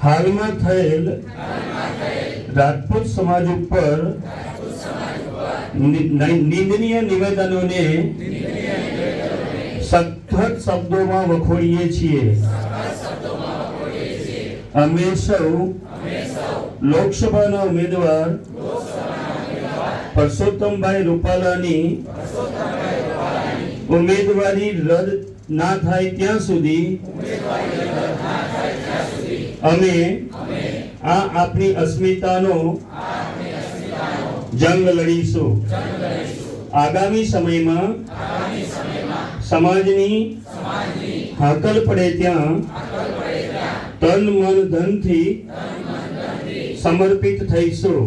હાલમાં થયેલ રાજપૂત સમાજ ઉપર નિંદનીય નિવેદનોને સખત શબ્દોમાં વખોડીએ છીએ। અમે સૌ લોકસભાના ઉમેદવાર પરસોત્તમભાઈ રૂપાલાની ઉમેદવારી રદ ના થાય ત્યાં સુધી અમે આ આપણી અસ્મિતાનો જંગ લડીશું। આગામી સમયમાં સમાજની હાકલ પડે ત્યાં તન મન ધનથી સમર્પિત થઈશું।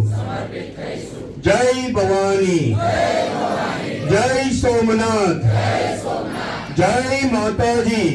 જય ભવાની, જય સોમનાથ, જય માતાજી।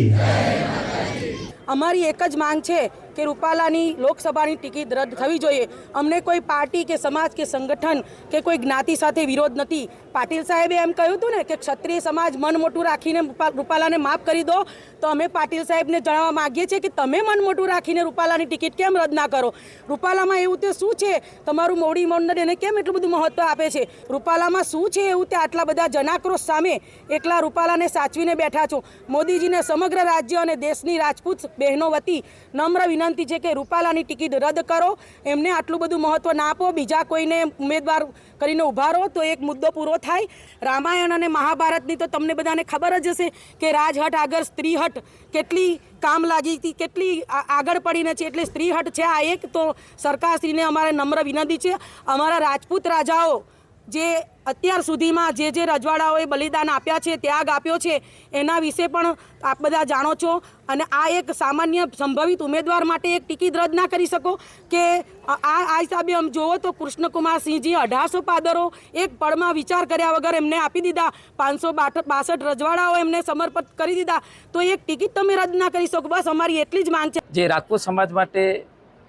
અમારી એક જ માંગ છે કે રૂપાલાની લોકસભાની ટિકિટ રદ થવી જોઈએ। અમને કોઈ પાર્ટી કે સમાજ કે સંગઠન કે કોઈ જ્ઞાતિ સાથે વિરોધ નથી। પાટીલ સાહેબે એમ કહ્યું હતું ને કે ક્ષત્રિય સમાજ મન મોટું રાખીને રૂપાલાને માફ કરી દો, તો અમે પાટીલ સાહેબને જણાવવા માગીએ છીએ કે તમે મન મોટું રાખીને રૂપાલાની ટિકિટ કેમ રદ ના કરો? રૂપાલામાં એવું તે શું છે? તમારું મોવડી મંડળ એને કેમ એટલું બધું મહત્વ આપે છે? રૂપાલામાં શું છે એવું તે આટલા બધા જનાક્રોશ સામે એકલા રૂપાલાને સાચવીને બેઠા છો? મોદીજીને સમગ્ર રાજ્ય અને દેશની રાજપૂત બહેનો વતી નમ્ર વિનંતી છે કે રૂપાલાની ટિકિટ રદ કરો। એમને આટલું બધું મહત્વ ના આપો, બીજા કોઈને ઉમેદવાર કરીને ઉભા રહો તો એક મુદ્દો પૂરો થાય। રામાયણ અને મહાભારતની તો તમને બધાને ખબર જ હશે કે રાજહટ આગળ સ્ત્રીહટ કેટલી કામ લાગી હતી, કેટલી આગળ પડીને છે। એટલે સ્ત્રીહટ છે આ એક। તો સરકારશ્રીને અમારે નમ્ર વિનંતી છે, અમારા રાજપૂત રાજાઓ જે અત્યાર સુધીમાં જે રજવાડાઓએ બલિદાન આપ્યા છે, ત્યાગ આપ્યો છે, એના વિશે પણ આપ બધા જાણો છો। અને આ એક સામાન્ય સંભવિત ઉમેદવાર માટે એક ટિકિટ રદ ના કરી શકો કે આ હિસાબે આમ જોવો તો કૃષ્ણકુમારસિંહજી 1800 પાદરો એક પળમાં વિચાર કર્યા વગર એમને આપી દીધા। 562 રજવાડાઓ એમને સમર્પિત કરી દીધા, તો એક ટિકિટ તમે રદ ના કરી શકો। બસ અમારી એટલી જ માંગ છે। જે રાજપૂત સમાજ માટે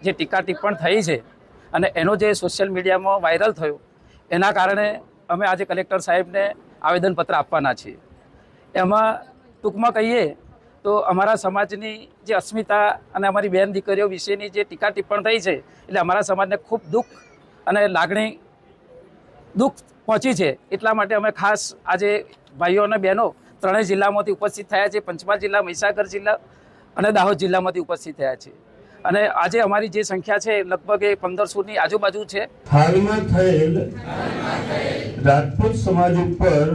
જે ટીકા ટિપ્પણ થઈ છે અને એનો જે સોશિયલ મીડિયામાં વાયરલ થયો, એના કારણે અમે આજે કલેક્ટર સાહેબને આવેદનપત્ર આપવાના છીએ। એમાં ટૂંકમાં કહીએ તો અમારા સમાજની જે અસ્મિતા અને અમારી બહેન દીકરીઓ વિશેની જે ટીકા ટિપ્પણ થઈ છે, એટલે અમારા સમાજને ખૂબ દુઃખ અને દુઃખ પહોંચી છે। એટલા માટે અમે ખાસ આજે ભાઈઓ અને બહેનો ત્રણેય જિલ્લામાંથી ઉપસ્થિત થયા છે। પંચમહાલ જિલ્લા, મહીસાગર જિલ્લા અને દાહોદ જિલ્લામાંથી ઉપસ્થિત થયા છે। અને આજે અમારી જે સંખ્યા છે લગભગ 1500ની આજુબાજુ છે। હાલમાં થયેલ રાજપૂત સમાજ ઉપર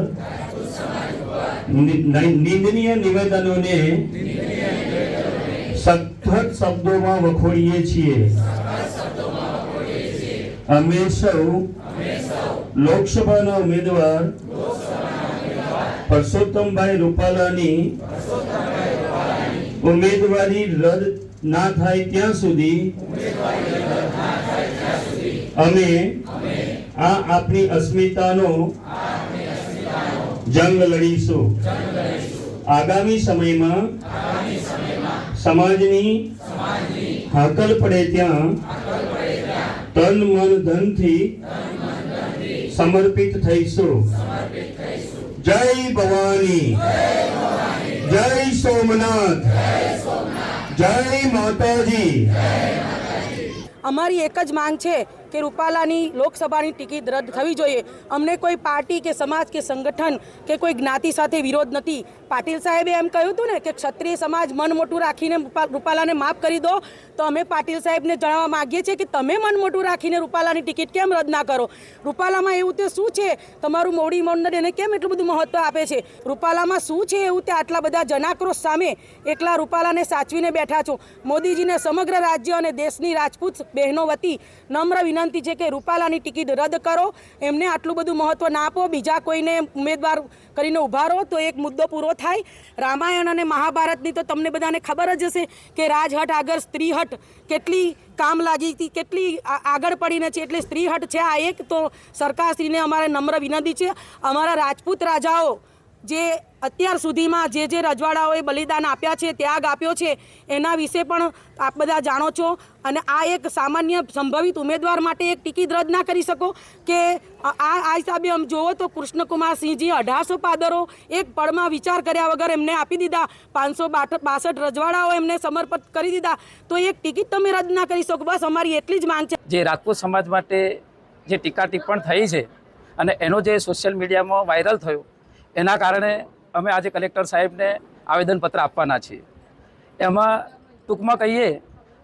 નિંદનીય નિવેદનોને સખત શબ્દોમાં વખોડીએ છીએ। અમે સૌ લોકસભાના ઉમેદવાર પરસોત્તમભાઈ રૂપાલાની ઉમેદવારી રદ ના થાય ત્યાં સુધી અમે આ આપણી અસ્મિતાનો જંગ લડીશું। આગામી સમયમાં સમાજની હાકલ પડે ત્યાં તન મન ધનથી સમર્પિત થઈશું। જય ભવાની, જય સોમનાથ, જય માતાજી। અમારી એક જ માંગ છે કે રૂપાલાની લોકસભાની ટિકિટ રદ થવી જોઈએ। અમને કોઈ પાર્ટી કે સમાજ કે સંગઠન કે કોઈ જ્ઞાતિ સાથે વિરોધ નથી। પાટીલ સાહેબે એમ કહ્યું હતું ને કે ક્ષત્રિય સમાજ મન મોટું રાખીને રૂપાલાને માફ કરી દો, તો અમે પાટીલ સાહેબને જણાવવા માગીએ છીએ કે તમે મન મોટું રાખીને રૂપાલાની ટિકિટ કેમ રદ ના કરો? રૂપાલામાં એવું તે શું છે? તમારું મોવડી મંડળ એને કેમ એટલું બધું મહત્વ આપે છે? રૂપાલામાં શું છે એવું તે આટલા બધા જનાક્રોશ સામે એકલા રૂપાલાને સાચવીને બેઠા છો? મોદીજીને સમગ્ર રાજ્ય અને દેશની રાજપૂત બહેનો વતી નમ્ર વિનંતી છે કે રૂપાલાની ટિકિટ રદ કરો। એમને આટલું બધું મહત્વ ના આપો, બીજા કોઈને ઉમેદવાર કરીને ઉભા રહો તો એક મુદ્દો પૂરો થાય। રામાયણ અને મહાભારતની તો તમને બધાને ખબર જ હશે કે રાજહટ આગળ સ્ત્રીહટ કેટલી કામ લાગી હતી, કેટલી આગળ પડીને છે। એટલે સ્ત્રીહટ છે આ એક। તો સરકારશ્રીને અમારે નમ્ર વિનંતી છે, અમારા રાજપૂત રાજાઓ જે અત્યાર સુધીમાં જે રજવાડાઓએ બલિદાન આપ્યા છે, ત્યાગ આપ્યો છે, એના વિશે પણ આપ બધા જાણો છો. અને આ એક સામાન્ય સંભવિત ઉમેદવાર માટે એક ટિકિટ રદ ના કરી શકો કે આ હિસાબે આમ જુઓ તો કૃષ્ણકુમારસિંહજી 1800 પાદરો એક પળમાં વિચાર કર્યા વગર એમને આપી દીધા. 562 રજવાડાઓ એમને સમર્પિત કરી દીધા. તો એક ટિકિટ તમે રદ ના કરી શકો. બસ અમારી એટલી જ માંગ છે. જે રાજપૂત સમાજ માટે જે ટીકા ટિપ્પણ થઈ છે અને એનો જે સોશિયલ મીડિયામાં વાયરલ થયો એના કારણે અમે આજે કલેક્ટર સાહેબને આવેદનપત્ર આપવાના છીએ. એમાં ટૂંકમાં કહીએ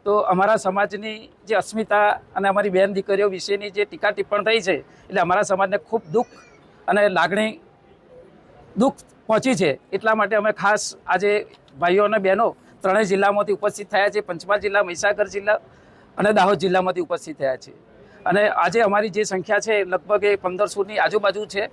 તો અમારા સમાજની જે અસ્મિતા અને અમારી બહેન દીકરીઓ વિશેની જે ટીકા ટિપ્પણ થઈ છે એટલે અમારા સમાજને ખૂબ દુઃખ અને દુઃખ પહોંચી છે. એટલા માટે અમે ખાસ આજે ભાઈઓ અને બહેનો ત્રણેય જિલ્લામાંથી ઉપસ્થિત થયા છે. પંચમહાલ જિલ્લા, મહીસાગર જિલ્લા અને દાહોદ જિલ્લામાંથી ઉપસ્થિત થયા છે. અને આજે અમારી જે સંખ્યા છે લગભગ 1500ની આજુબાજુ છે.